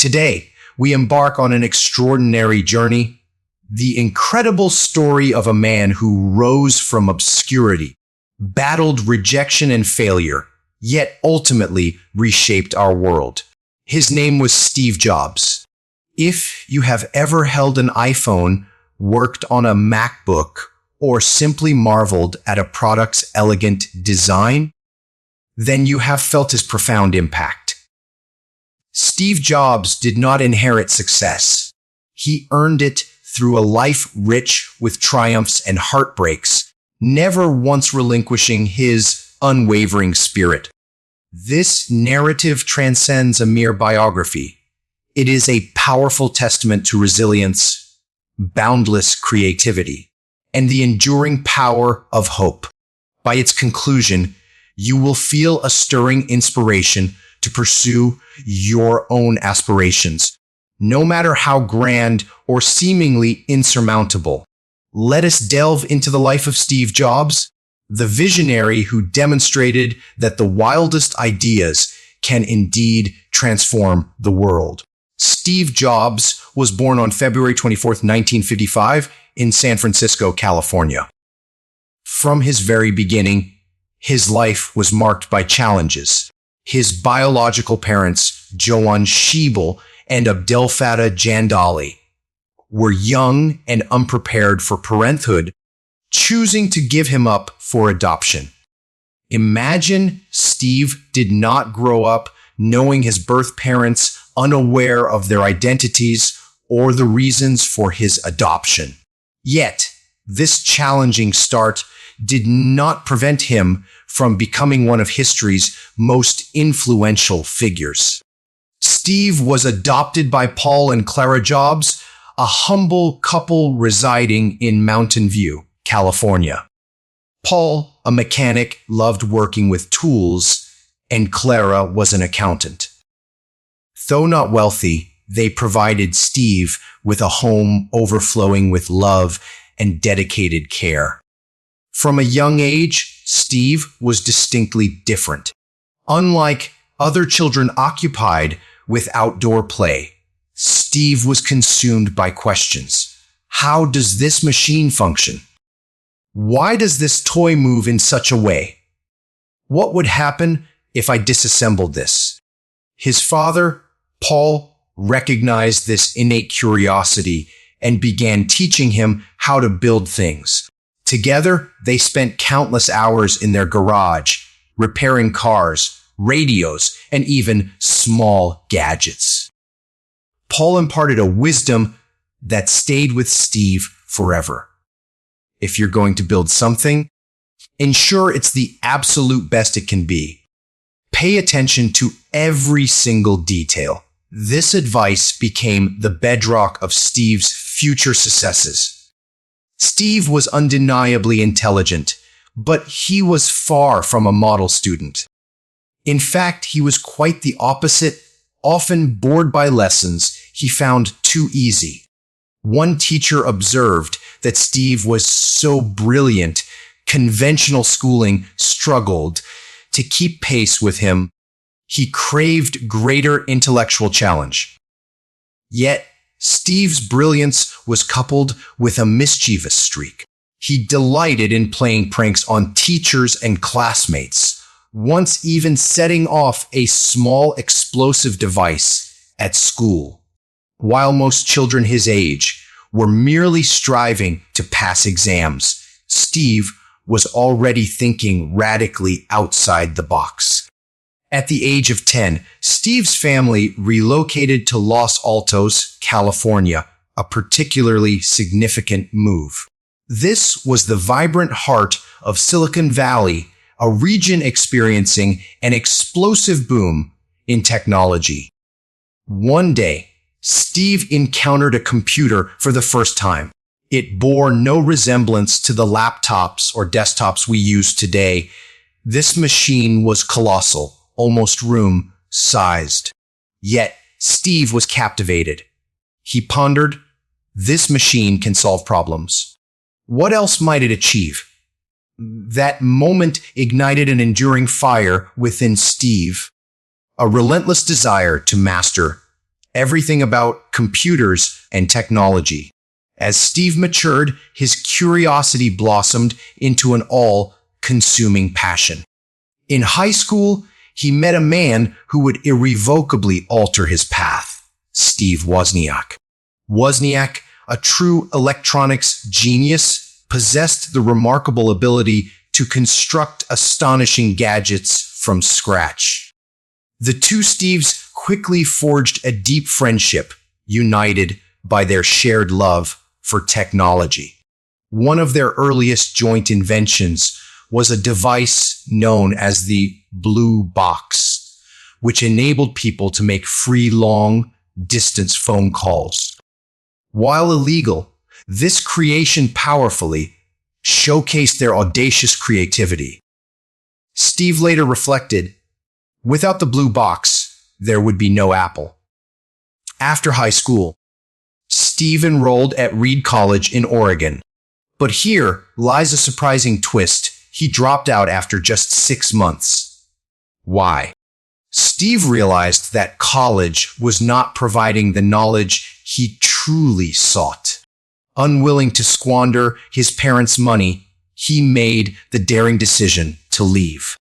Today, we embark on an extraordinary journey, the incredible story of a man who rose from obscurity, battled rejection and failure, yet ultimately reshaped our world. His name was Steve Jobs. If you have ever held an iPhone, worked on a MacBook, or simply marveled at a product's elegant design, then you have felt his profound impact. Steve Jobs did not inherit success. He earned it through a life rich with triumphs and heartbreaks, never once relinquishing his unwavering spirit. This narrative transcends a mere biography. It is a powerful testament to resilience, boundless creativity, and the enduring power of hope. By its conclusion, you will feel a stirring inspiration to pursue your own aspirations, no matter how grand or seemingly insurmountable. Let us delve into the life of Steve Jobs, the visionary who demonstrated that the wildest ideas can indeed transform the world. Steve Jobs was born on February 24, 1955, in San Francisco, California. From his very beginning, his life was marked by challenges. His biological parents, Joan Schiebel and Abdelfattah Jandali, were young and unprepared for parenthood, choosing to give him up for adoption. Imagine Steve did not grow up knowing his birth parents, unaware of their identities or the reasons for his adoption. Yet, this challenging start did not prevent him from becoming one of history's most influential figures. Steve was adopted by Paul and Clara Jobs, a humble couple residing in Mountain View, California. Paul, a mechanic, loved working with tools, and Clara was an accountant. Though not wealthy, they provided Steve with a home overflowing with love and dedicated care. From a young age, Steve was distinctly different. Unlike other children occupied with outdoor play, Steve was consumed by questions. How does this machine function? Why does this toy move in such a way? What would happen if I disassembled this? His father, Paul, recognized this innate curiosity and began teaching him how to build things. Together, they spent countless hours in their garage, repairing cars, radios, and even small gadgets. Paul imparted a wisdom that stayed with Steve forever. If you're going to build something, ensure it's the absolute best it can be. Pay attention to every single detail. This advice became the bedrock of Steve's future successes. Steve was undeniably intelligent, but he was far from a model student. In fact, he was quite the opposite, often bored by lessons he found too easy. One teacher observed that Steve was so brilliant, conventional schooling struggled to keep pace with him. He craved greater intellectual challenge. Yet, Steve's brilliance was coupled with a mischievous streak. He delighted in playing pranks on teachers and classmates, once even setting off a small explosive device at school. While most children his age were merely striving to pass exams, Steve was already thinking radically outside the box. At the age of 10, Steve's family relocated to Los Altos, California, a particularly significant move. This was the vibrant heart of Silicon Valley, a region experiencing an explosive boom in technology. One day, Steve encountered a computer for the first time. It bore no resemblance to the laptops or desktops we use today. This machine was colossal, almost room-sized. Yet, Steve was captivated. He pondered, this machine can solve problems. What else might it achieve? That moment ignited an enduring fire within Steve, a relentless desire to master everything about computers and technology. As Steve matured, his curiosity blossomed into an all-consuming passion. In high school, he met a man who would irrevocably alter his path, Steve Wozniak. Wozniak, a true electronics genius, possessed the remarkable ability to construct astonishing gadgets from scratch. The two Steves quickly forged a deep friendship, united by their shared love for technology. One of their earliest joint inventions was a device known as the blue box, which enabled people to make free long-distance phone calls. While illegal, this creation powerfully showcased their audacious creativity. Steve later reflected, "Without the blue box, there would be no Apple." After high school, Steve enrolled at Reed College in Oregon. But here lies a surprising twist. He dropped out after just 6 months. Why? Steve realized that college was not providing the knowledge he truly sought. Unwilling to squander his parents' money, he made the daring decision to leave.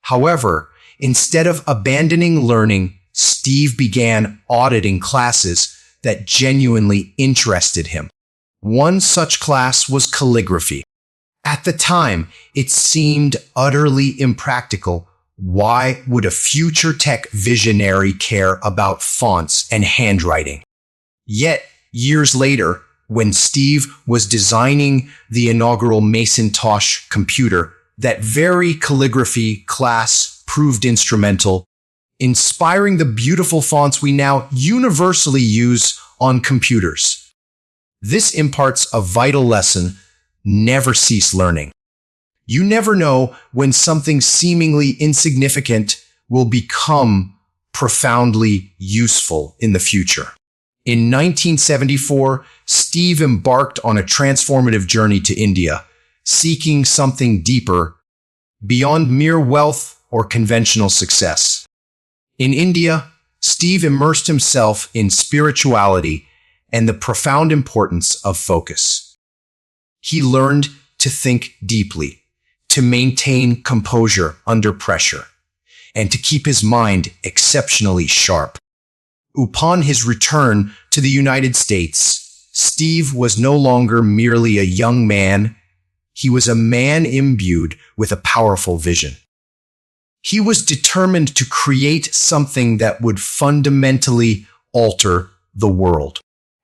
However, instead of abandoning learning, Steve began auditing classes that genuinely interested him. One such class was calligraphy. At the time, it seemed utterly impractical. Why would a future tech visionary care about fonts and handwriting? Yet, years later, when Steve was designing the inaugural Macintosh computer, that very calligraphy class proved instrumental, inspiring the beautiful fonts we now universally use on computers. This imparts a vital lesson: never cease learning. You never know when something seemingly insignificant will become profoundly useful in the future. In 1974, Steve embarked on a transformative journey to India, seeking something deeper, beyond mere wealth or conventional success. In India, Steve immersed himself in spirituality and the profound importance of focus. He learned to think deeply, to maintain composure under pressure, and to keep his mind exceptionally sharp. Upon his return to the United States, Steve was no longer merely a young man. He was a man imbued with a powerful vision. He was determined to create something that would fundamentally alter the world.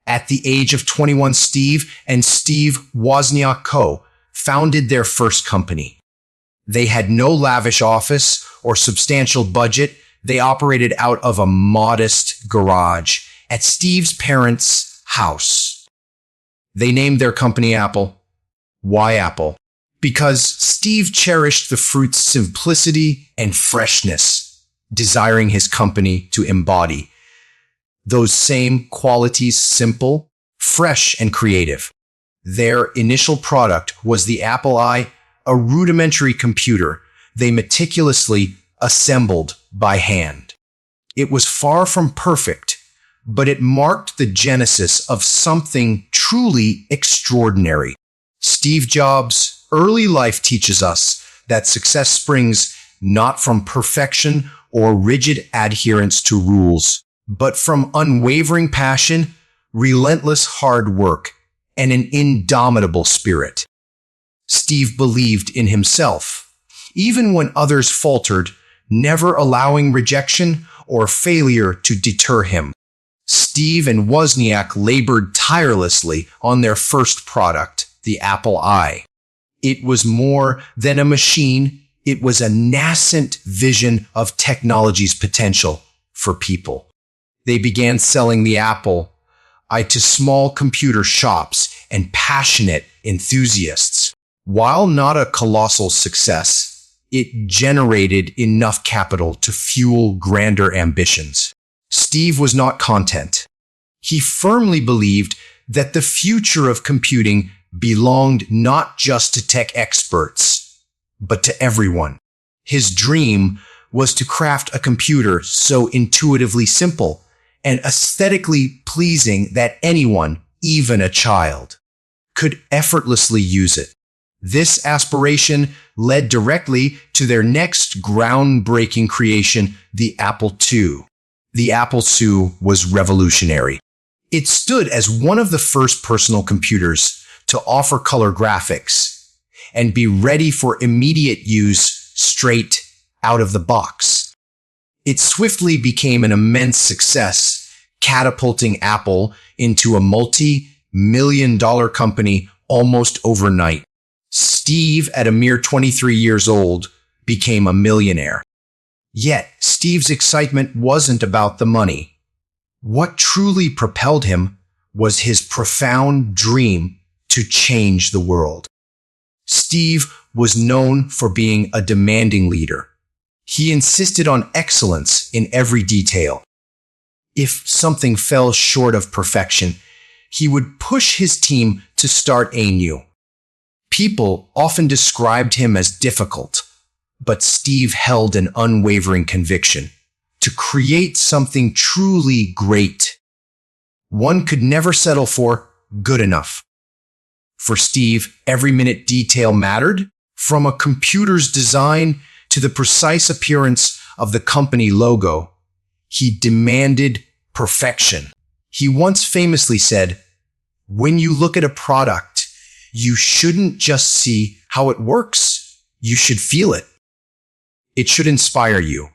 At the age of 21, Steve and Steve Wozniak Co. founded their first company. They had no lavish office or substantial budget. They operated out of a modest garage at Steve's parents' house. They named their company Apple. Why Apple? Because Steve cherished the fruit's simplicity and freshness, desiring his company to embody those same qualities: simple, fresh, and creative. Their initial product was the Apple I, a rudimentary computer they meticulously assembled by hand. It was far from perfect, but it marked the genesis of something truly extraordinary. Steve Jobs' early life teaches us that success springs not from perfection or rigid adherence to rules, but from unwavering passion, relentless hard work, and an indomitable spirit. Steve believed in himself, even when others faltered, never allowing rejection or failure to deter him. Steve and Wozniak labored tirelessly on their first product, the Apple I. It was more than a machine. It was a nascent vision of technology's potential for people. They began selling the Apple I to small computer shops and passionate enthusiasts. While not a colossal success, it generated enough capital to fuel grander ambitions. Steve was not content. He firmly believed that the future of computing belonged not just to tech experts, but to everyone. His dream was to craft a computer so intuitively simple and aesthetically pleasing that anyone, even a child, could effortlessly use it. This aspiration led directly to their next groundbreaking creation, the Apple II. The Apple II was revolutionary. It stood as one of the first personal computers to offer color graphics and be ready for immediate use straight out of the box. It swiftly became an immense success, catapulting Apple into a multi-million-dollar company almost overnight. Steve, at a mere 23 years old, became a millionaire. Yet, Steve's excitement wasn't about the money. What truly propelled him was his profound dream to change the world. Steve was known for being a demanding leader. He insisted on excellence in every detail. If something fell short of perfection, he would push his team to start anew. People often described him as difficult, but Steve held an unwavering conviction to create something truly great. One could never settle for good enough. For Steve, every minute detail mattered, from a computer's design to the precise appearance of the company logo. He demanded perfection. He once famously said, "When you look at a product, you shouldn't just see how it works. You should feel it. It should inspire you."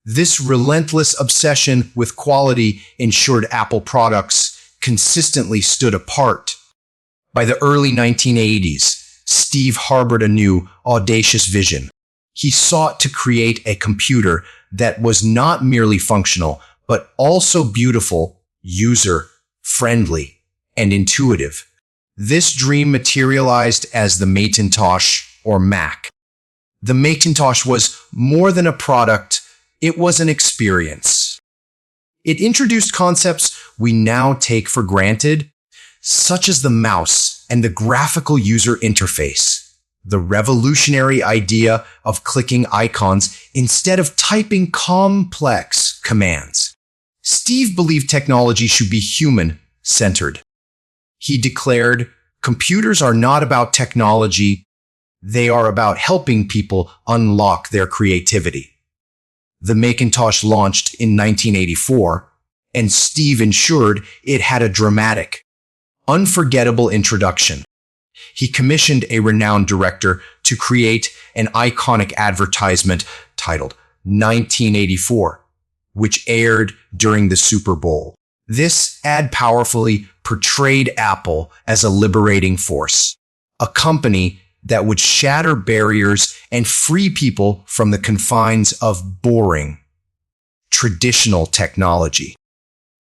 This relentless obsession with quality ensured Apple products consistently stood apart. By the early 1980s, Steve harbored a new, audacious vision. He sought to create a computer that was not merely functional, but also beautiful, user-friendly, and intuitive. This dream materialized as the Macintosh, or Mac. The Macintosh was more than a product, it was an experience. It introduced concepts we now take for granted, such as the mouse and the graphical user interface. The revolutionary idea of clicking icons instead of typing complex commands. Steve believed technology should be human-centered. He declared, "Computers are not about technology, they are about helping people unlock their creativity." The Macintosh launched in 1984, and Steve ensured it had a dramatic, unforgettable introduction. He commissioned a renowned director to create an iconic advertisement titled 1984, which aired during the Super Bowl. This ad powerfully portrayed Apple as a liberating force, a company that would shatter barriers and free people from the confines of boring, traditional technology.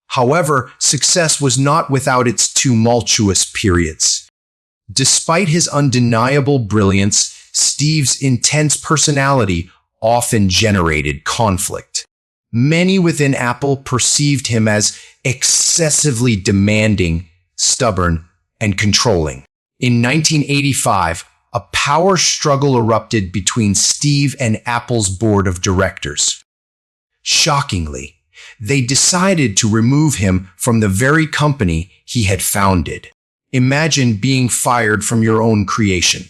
However, success was not without its tumultuous periods. Despite his undeniable brilliance, Steve's intense personality often generated conflict. Many within Apple perceived him as excessively demanding, stubborn, and controlling. In 1985, a power struggle erupted between Steve and Apple's board of directors. Shockingly, they decided to remove him from the very company he had founded. Imagine being fired from your own creation.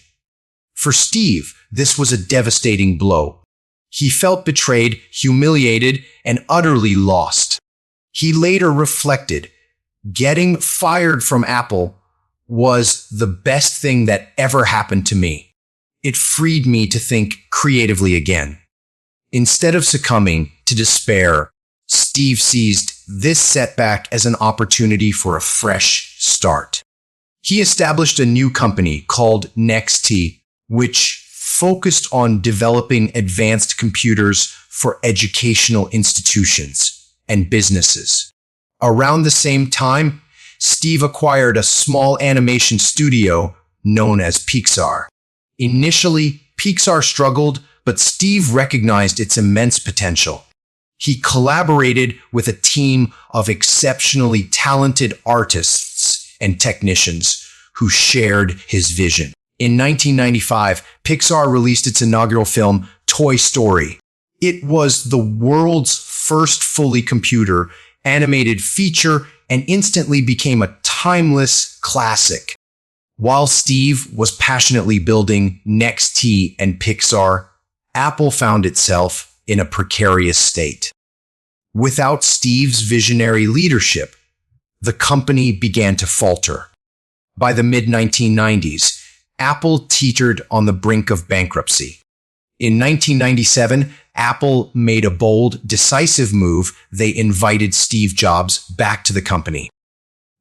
For Steve, this was a devastating blow. He felt betrayed, humiliated, and utterly lost. He later reflected, "Getting fired from Apple was the best thing that ever happened to me. It freed me to think creatively again." Instead of succumbing to despair, Steve seized this setback as an opportunity for a fresh start. He established a new company called NXT, which focused on developing advanced computers for educational institutions and businesses. Around the same time, Steve acquired a small animation studio known as Pixar. Initially, Pixar struggled, but Steve recognized its immense potential. He collaborated with a team of exceptionally talented artists and technicians who shared his vision. In 1995, Pixar released its inaugural film, Toy Story. It was the world's first fully computer animated feature and instantly became a timeless classic. While Steve was passionately building NXT and Pixar, Apple found itself in a precarious state. Without Steve's visionary leadership, the company began to falter. By the mid-1990s, Apple teetered on the brink of bankruptcy. In 1997, Apple made a bold, decisive move. They invited Steve Jobs back to the company.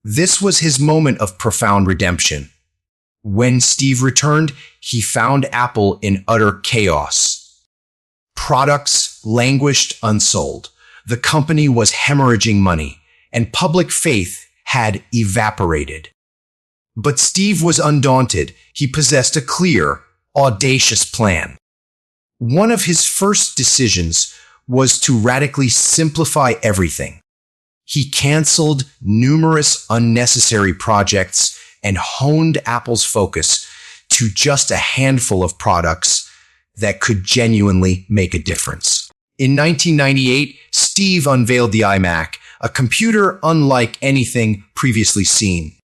This was his moment of profound redemption. When Steve returned, he found Apple in utter chaos. Products languished unsold. The company was hemorrhaging money, and public faith had evaporated. But Steve was undaunted. He possessed a clear, audacious plan. One of his first decisions was to radically simplify everything. He canceled numerous unnecessary projects and honed Apple's focus to just a handful of products that could genuinely make a difference. In 1998, Steve unveiled the iMac, a computer unlike anything previously seen.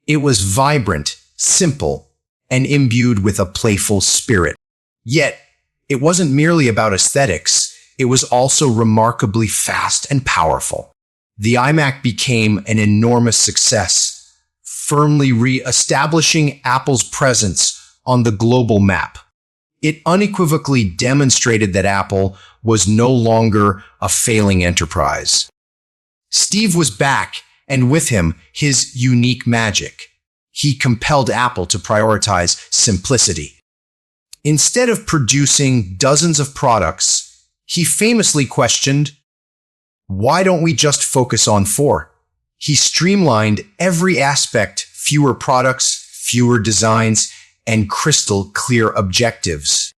It was vibrant, simple, and imbued with a playful spirit. Yet, it wasn't merely about aesthetics, it was also remarkably fast and powerful. The iMac became an enormous success, firmly re-establishing Apple's presence on the global map. It unequivocally demonstrated that Apple was no longer a failing enterprise. Steve was back, and with him, his unique magic. He compelled Apple to prioritize simplicity. Instead of producing dozens of products, he famously questioned, "Why don't we just focus on 4?" He streamlined every aspect: fewer products, fewer designs, and crystal clear objectives.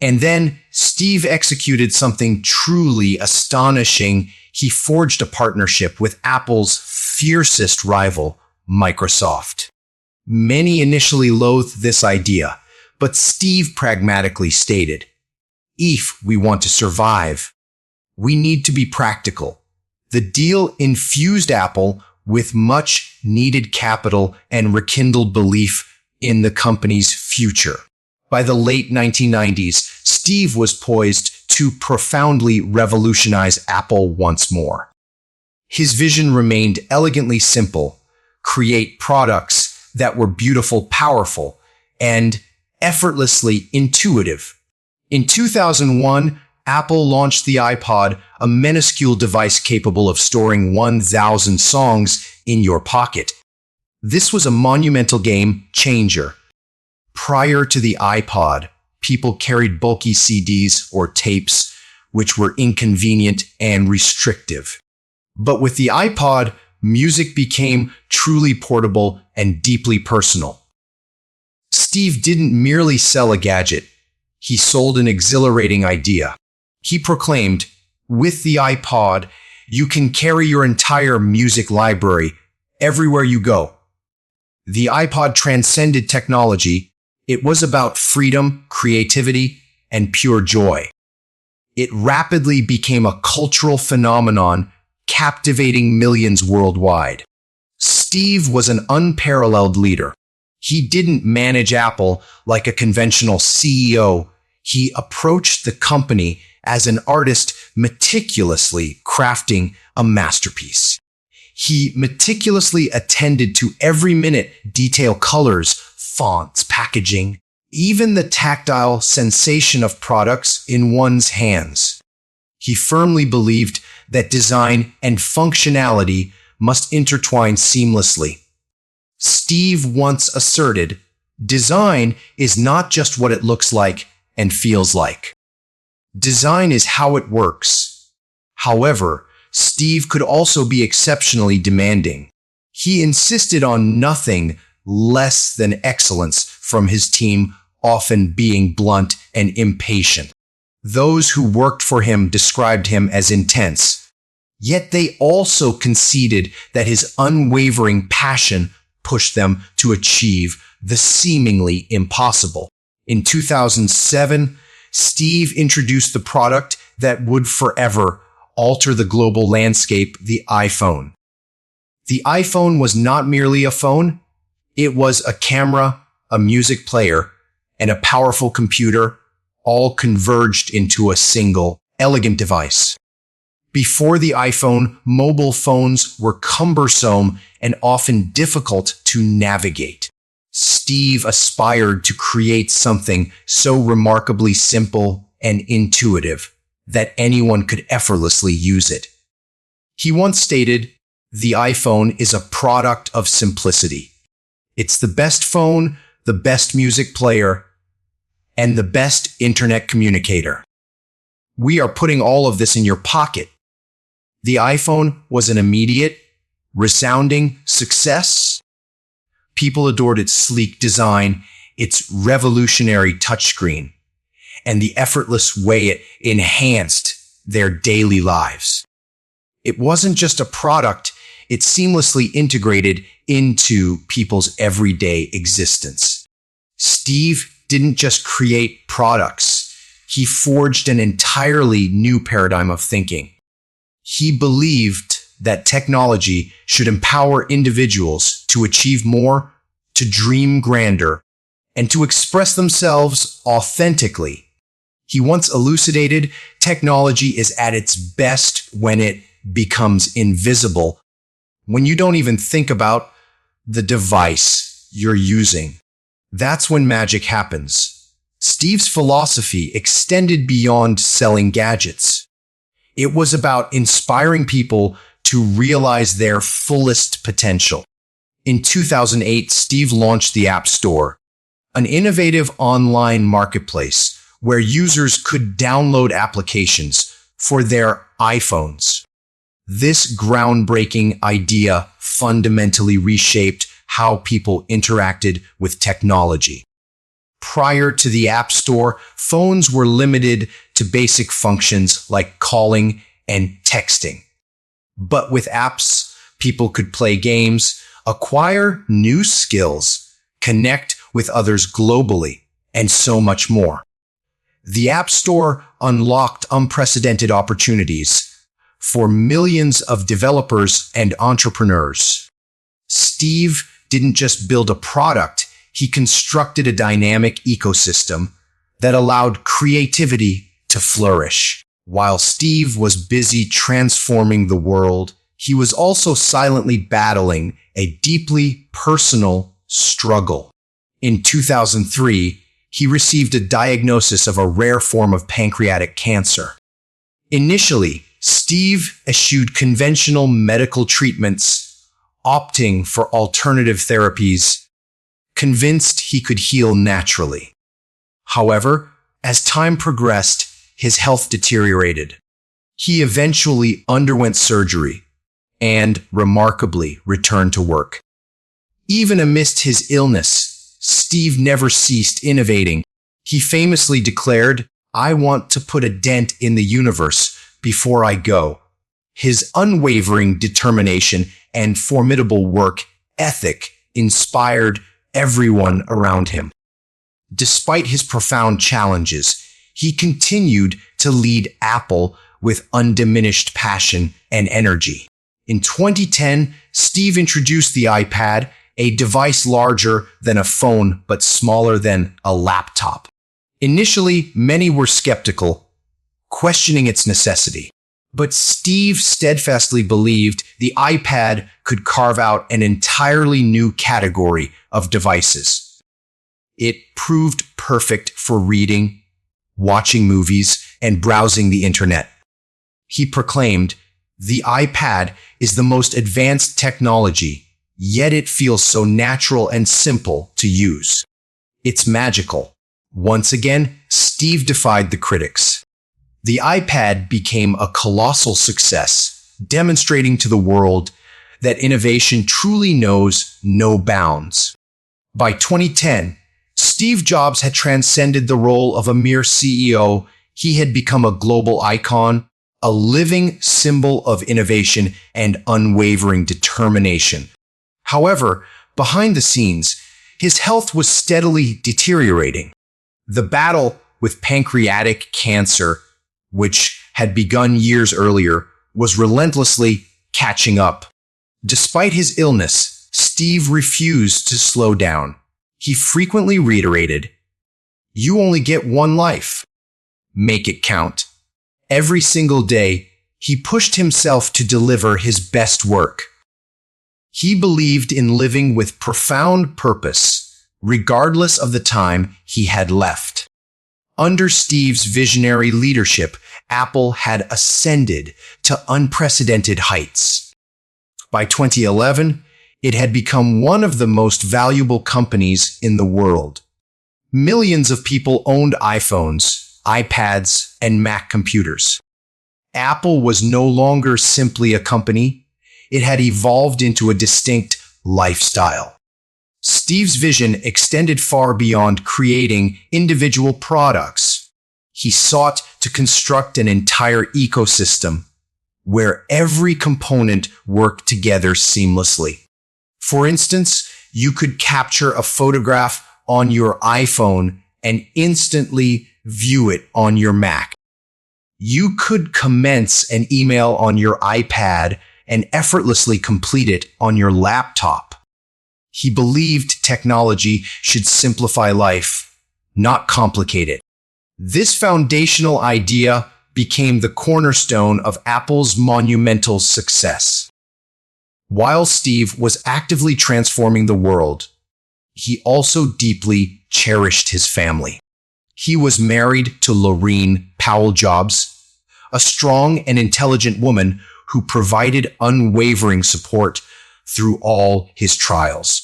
And then Steve executed something truly astonishing. He forged a partnership with Apple's fiercest rival, Microsoft. Many initially loathed this idea, but Steve pragmatically stated, "If we want to survive, we need to be practical." The deal infused Apple with much needed capital and rekindled belief in the company's future. By the late 1990s, Steve was poised to profoundly revolutionize Apple once more. His vision remained elegantly simple: create products that were beautiful, powerful, and effortlessly intuitive. In 2001, Apple launched the iPod, a minuscule device capable of storing 1,000 songs in your pocket. This was a monumental game changer. Prior to the iPod, people carried bulky CDs or tapes, which were inconvenient and restrictive. But with the iPod, music became truly portable and deeply personal. Steve didn't merely sell a gadget. He sold an exhilarating idea. He proclaimed, "With the iPod, you can carry your entire music library everywhere you go." The iPod transcended technology. It was about freedom, creativity, and pure joy. It rapidly became a cultural phenomenon, captivating millions worldwide. Steve was an unparalleled leader. He didn't manage Apple like a conventional CEO. He approached the company as an artist, meticulously crafting a masterpiece. He meticulously attended to every minute: detail, colors, fonts, packaging, even the tactile sensation of products in one's hands. He firmly believed that design and functionality must intertwine seamlessly. Steve once asserted, "Design is not just what it looks like and feels like. Design is how it works." However, Steve could also be exceptionally demanding. He insisted on nothing less than excellence from his team, often being blunt and impatient. Those who worked for him described him as intense, yet they also conceded that his unwavering passion pushed them to achieve the seemingly impossible. In 2007, Steve introduced the product that would forever alter the global landscape, the iPhone. The iPhone was not merely a phone, it was a camera, a music player, and a powerful computer, all converged into a single, elegant device. Before the iPhone, mobile phones were cumbersome and often difficult to navigate. Steve aspired to create something so remarkably simple and intuitive that anyone could effortlessly use it. He once stated, "The iPhone is a product of simplicity. It's the best phone, the best music player, and the best internet communicator. We are putting all of this in your pocket." The iPhone was an immediate, resounding success. People adored its sleek design, its revolutionary touchscreen, and the effortless way it enhanced their daily lives. It wasn't just a product, it seamlessly integrated into people's everyday existence. Steve didn't just create products, he forged an entirely new paradigm of thinking. He believed that technology should empower individuals to achieve more, to dream grander, and to express themselves authentically. He once elucidated, technology is at its best when it becomes invisible, when you don't even think about the device you're using. That's when magic happens. Steve's philosophy extended beyond selling gadgets. It was about inspiring people to realize their fullest potential. In 2008, Steve launched the App Store, an innovative online marketplace where users could download applications for their iPhones. This groundbreaking idea fundamentally reshaped how people interacted with technology. Prior to the App Store, phones were limited to basic functions like calling and texting. But with apps, people could play games, acquire new skills, connect with others globally, and so much more. The App Store unlocked unprecedented opportunities for millions of developers and entrepreneurs. Steve didn't just build a product, he constructed a dynamic ecosystem that allowed creativity to flourish. While Steve was busy transforming the world, he was also silently battling a deeply personal struggle. In 2003, he received a diagnosis of a rare form of pancreatic cancer. Initially, Steve eschewed conventional medical treatments, opting for alternative therapies, convinced he could heal naturally. However, as time progressed, his health deteriorated. He eventually underwent surgery and, remarkably, returned to work. Even amidst his illness, Steve never ceased innovating. He famously declared, "I want to put a dent in the universe before I go." His unwavering determination and formidable work ethic inspired everyone around him. Despite his profound challenges, he continued to lead Apple with undiminished passion and energy. In 2010, Steve introduced the iPad, a device larger than a phone but smaller than a laptop. Initially, many were skeptical, questioning its necessity. But Steve steadfastly believed the iPad could carve out an entirely new category of devices. It proved perfect for reading, watching movies, and browsing the internet. He proclaimed, "The iPad is the most advanced technology, yet it feels so natural and simple to use. It's magical." Once again, Steve defied the critics. The iPad became a colossal success, demonstrating to the world that innovation truly knows no bounds. By 2010, Steve Jobs had transcended the role of a mere CEO. He had become a global icon, a living symbol of innovation and unwavering determination. However, behind the scenes, his health was steadily deteriorating. The battle with pancreatic cancer, which had begun years earlier, was relentlessly catching up. Despite his illness, Steve refused to slow down. He frequently reiterated, "You only get one life. Make it count." Every single day, he pushed himself to deliver his best work. He believed in living with profound purpose, regardless of the time he had left. Under Steve's visionary leadership, Apple had ascended to unprecedented heights. By 2011, it had become one of the most valuable companies in the world. Millions of people owned iPhones, iPads, and Mac computers. Apple was no longer simply a company. It had evolved into a distinct lifestyle. Steve's vision extended far beyond creating individual products. He sought to construct an entire ecosystem where every component worked together seamlessly. For instance, you could capture a photograph on your iPhone and instantly view it on your Mac. You could commence an email on your iPad and effortlessly complete it on your laptop. He believed technology should simplify life, not complicate it. This foundational idea became the cornerstone of Apple's monumental success. While Steve was actively transforming the world, he also deeply cherished his family. He was married to Laureen Powell-Jobs, a strong and intelligent woman who provided unwavering support through all his trials.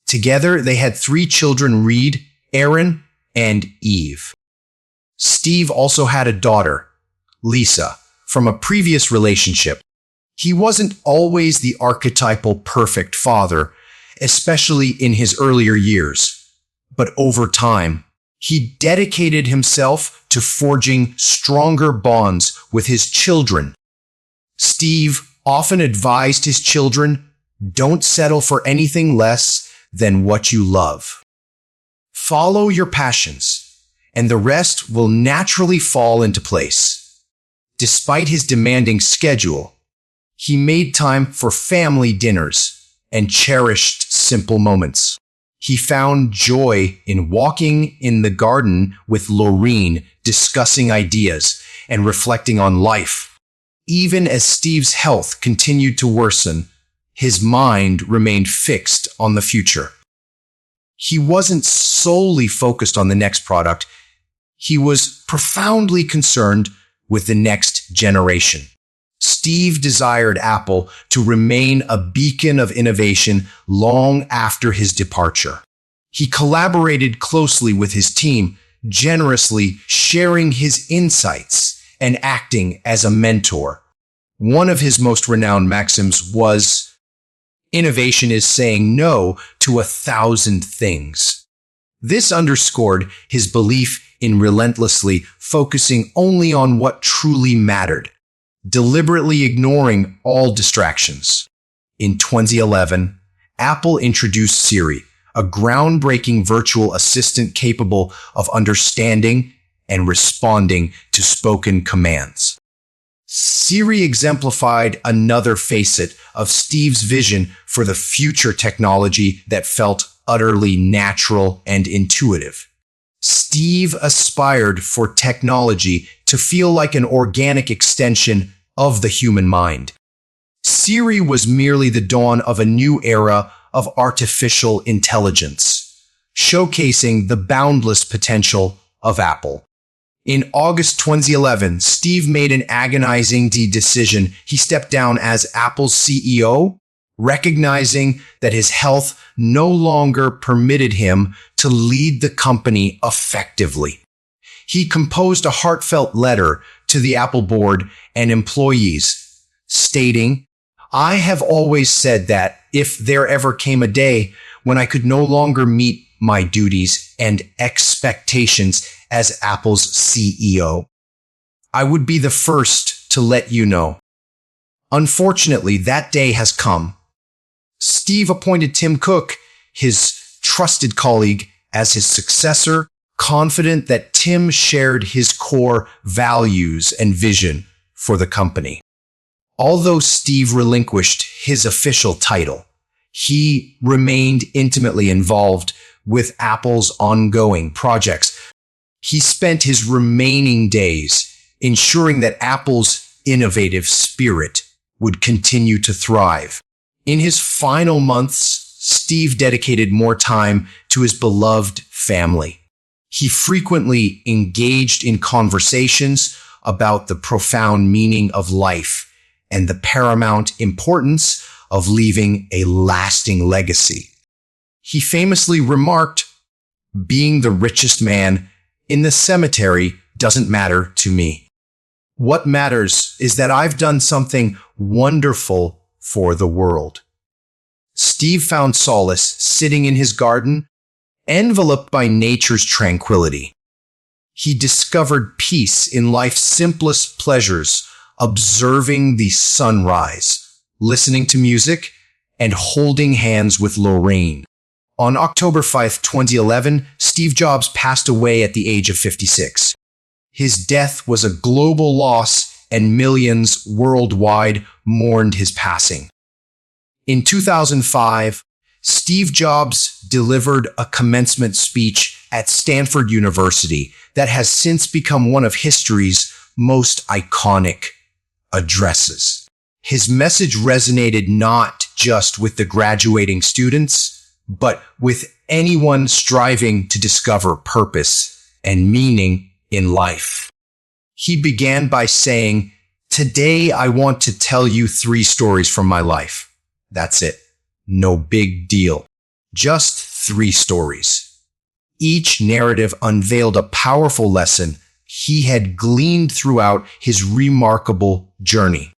Together, they had 3 children, Reed, Aaron, and Eve. Steve also had a daughter, Lisa, from a previous relationship. He wasn't always the archetypal perfect father, especially in his earlier years. But over time, he dedicated himself to forging stronger bonds with his children. Steve often advised his children, "Don't settle for anything less than what you love. Follow your passions, and the rest will naturally fall into place." Despite his demanding schedule, he made time for family dinners and cherished simple moments. He found joy in walking in the garden with Laureen, discussing ideas and reflecting on life. Even as Steve's health continued to worsen, his mind remained fixed on the future. He wasn't solely focused on the next product. He was profoundly concerned with the next generation. Steve desired Apple to remain a beacon of innovation long after his departure. He collaborated closely with his team, generously sharing his insights and acting as a mentor. One of his most renowned maxims was, "Innovation is saying no to 1,000 things." This underscored his belief in relentlessly focusing only on what truly mattered, deliberately ignoring all distractions. In 2011, Apple introduced Siri, a groundbreaking virtual assistant capable of understanding and responding to spoken commands. Siri exemplified another facet of Steve's vision for the future technology that felt utterly natural and intuitive. Steve aspired for technology to feel like an organic extension of the human mind. Siri was merely the dawn of a new era of artificial intelligence, showcasing the boundless potential of Apple. In August 2011, Steve made an agonizing decision. He stepped down as Apple's CEO, recognizing that his health no longer permitted him to lead the company effectively. He composed a heartfelt letter to the Apple board and employees, stating, "I have always said that if there ever came a day when I could no longer meet my duties and expectations as Apple's CEO, I would be the first to let you know. Unfortunately, that day has come." Steve appointed Tim Cook, his trusted colleague, as his successor, confident that Tim shared his core values and vision for the company. Although Steve relinquished his official title, he remained intimately involved with Apple's ongoing projects. He spent his remaining days ensuring that Apple's innovative spirit would continue to thrive. In his final months, Steve dedicated more time to his beloved family. He frequently engaged in conversations about the profound meaning of life and the paramount importance of leaving a lasting legacy. He famously remarked, "Being the richest man in the cemetery doesn't matter to me. What matters is that I've done something wonderful for the world." Steve found solace sitting in his garden, enveloped by nature's tranquility. He discovered peace in life's simplest pleasures, observing the sunrise, listening to music, and holding hands with Lorraine. On October 5, 2011, Steve Jobs passed away at the age of 56. His death was a global loss, and millions worldwide mourned his passing. In 2005, Steve Jobs delivered a commencement speech at Stanford University that has since become one of history's most iconic addresses. His message resonated not just with the graduating students, but with anyone striving to discover purpose and meaning in life. He began by saying, "Today I want to tell you 3 stories from my life. That's it. No big deal. Just 3 stories." Each narrative unveiled a powerful lesson he had gleaned throughout his remarkable journey.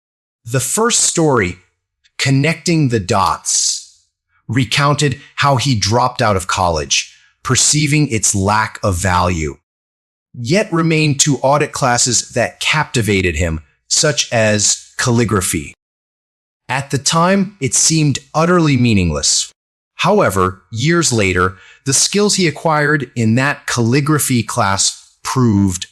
The first story, "Connecting the Dots," recounted how he dropped out of college, perceiving its lack of value, yet remained 2 audit classes that captivated him, such as calligraphy. At the time, it seemed utterly meaningless. However, years later, the skills he acquired in that calligraphy class proved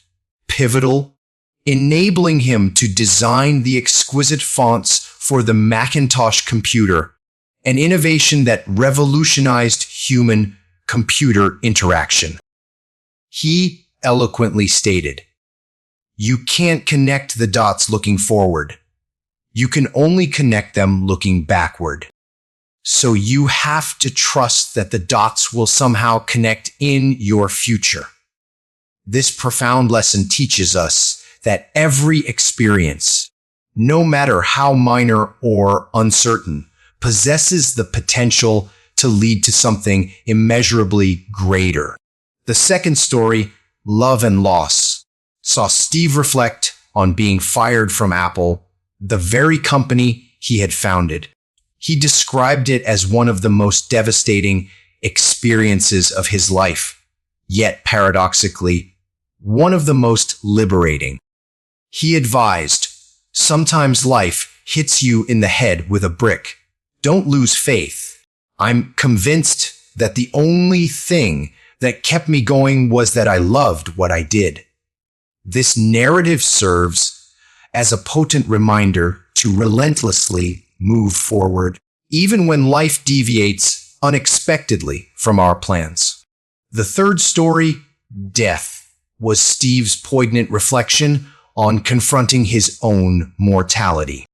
pivotal, enabling him to design the exquisite fonts for the Macintosh computer, an innovation that revolutionized human-computer interaction. He eloquently stated, "You can't connect the dots looking forward. You can only connect them looking backward. So you have to trust that the dots will somehow connect in your future." This profound lesson teaches us that every experience, no matter how minor or uncertain, possesses the potential to lead to something immeasurably greater. The second story, "Love and Loss," saw Steve reflect on being fired from Apple, the very company he had founded. He described it as one of the most devastating experiences of his life, yet paradoxically, one of the most liberating. He advised, "Sometimes life hits you in the head with a brick. Don't lose faith. I'm convinced that the only thing that kept me going was that I loved what I did." This narrative serves as a potent reminder to relentlessly move forward, even when life deviates unexpectedly from our plans. The third story, "Death," was Steve's poignant reflection on confronting his own mortality.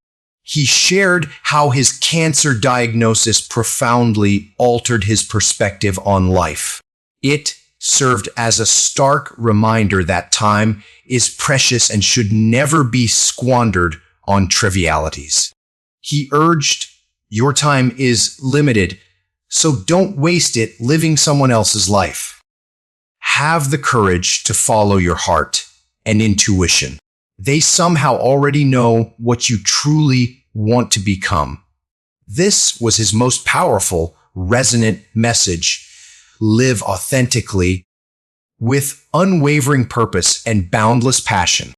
He shared how his cancer diagnosis profoundly altered his perspective on life. It served as a stark reminder that time is precious and should never be squandered on trivialities. He urged, "Your time is limited, so don't waste it living someone else's life. Have the courage to follow your heart and intuition. They somehow already know what you truly want to become." This was his most powerful, resonant message. Live authentically, with unwavering purpose and boundless passion.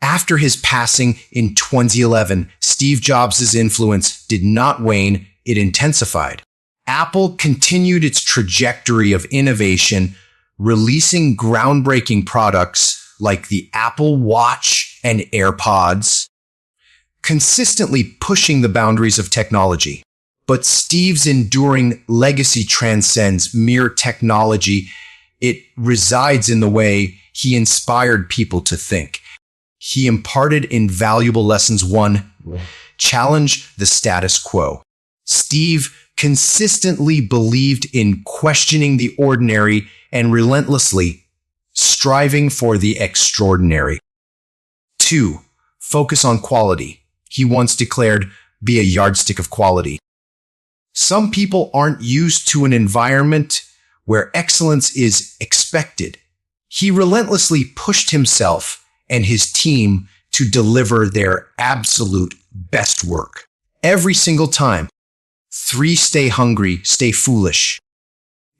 After his passing in 2011, Steve Jobs' influence did not wane, it intensified. Apple continued its trajectory of innovation, releasing groundbreaking products like the Apple Watch and AirPods, consistently pushing the boundaries of technology. But Steve's enduring legacy transcends mere technology. It resides in the way he inspired people to think. He imparted invaluable lessons. 1. Challenge the status quo. Steve consistently believed in questioning the ordinary and relentlessly striving for the extraordinary. 2. Focus on quality. He once declared, "Be a yardstick of quality." Some people aren't used to an environment where excellence is expected. He relentlessly pushed himself and his team to deliver their absolute best work. Every single time. 3. Stay hungry, stay foolish.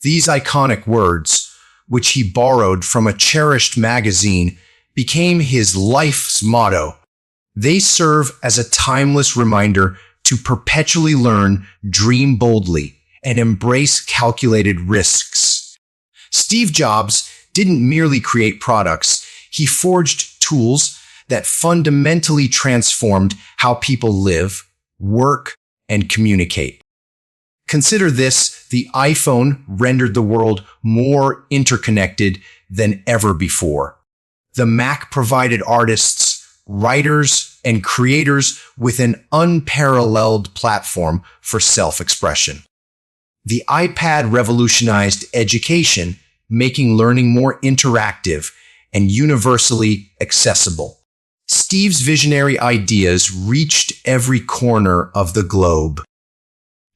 These iconic words, which he borrowed from a cherished magazine, became his life's motto. They serve as a timeless reminder to perpetually learn, dream boldly, and embrace calculated risks. Steve Jobs didn't merely create products, he forged tools that fundamentally transformed how people live, work, and communicate. Consider this: the iPhone rendered the world more interconnected than ever before. The Mac provided artists, writers, and creators with an unparalleled platform for self-expression. The iPad revolutionized education, making learning more interactive and universally accessible. Steve's visionary ideas reached every corner of the globe.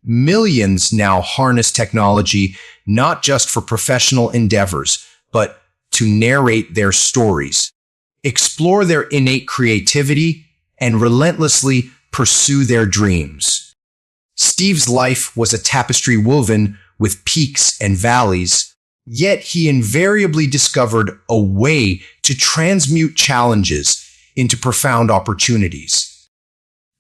Millions now harness technology not just for professional endeavors, but to narrate their stories, explore their innate creativity, and relentlessly pursue their dreams. Steve's life was a tapestry woven with peaks and valleys, yet he invariably discovered a way to transmute challenges into profound opportunities.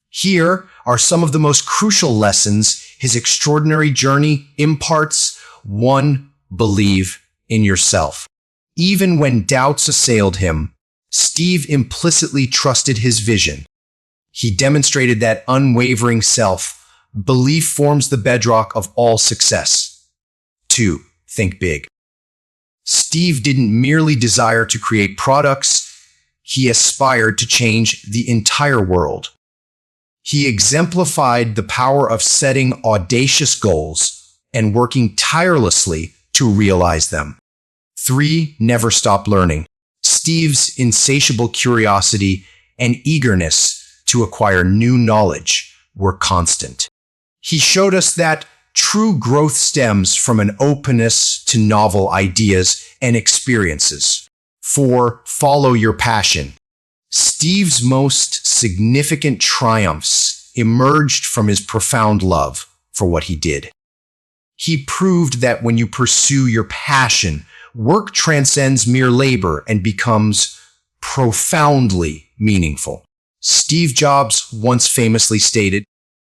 Here are some of the most crucial lessons his extraordinary journey imparts. 1. Believe in yourself. Even when doubts assailed him, Steve implicitly trusted his vision. He demonstrated that unwavering self-belief forms the bedrock of all success. 2. Think big. Steve didn't merely desire to create products, he aspired to change the entire world. He exemplified the power of setting audacious goals and working tirelessly to realize them. 3. Never stop learning. Steve's insatiable curiosity and eagerness to acquire new knowledge were constant. He showed us that true growth stems from an openness to novel ideas and experiences. 4. Follow your passion. Steve's most significant triumphs emerged from his profound love for what he did. He proved that when you pursue your passion, work transcends mere labor and becomes profoundly meaningful. Steve Jobs once famously stated,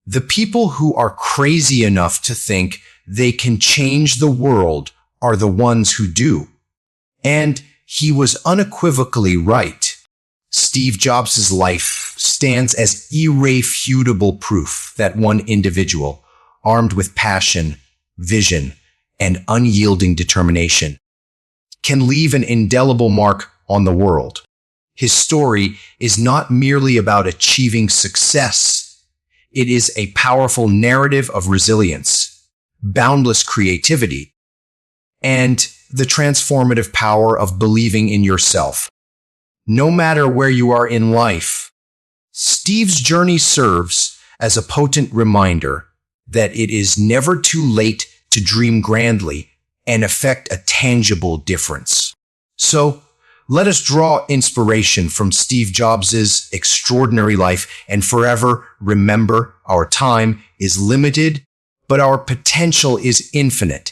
"The people who are crazy enough to think they can change the world are the ones who do." And he was unequivocally right. Steve Jobs' life stands as irrefutable proof that one individual, armed with passion, vision, and unyielding determination, can leave an indelible mark on the world. His story is not merely about achieving success. It is a powerful narrative of resilience, boundless creativity, and the transformative power of believing in yourself. No matter where you are in life, Steve's journey serves as a potent reminder that it is never too late to dream grandly and effect a tangible difference. So, let us draw inspiration from Steve Jobs' extraordinary life and forever remember our time is limited, but our potential is infinite.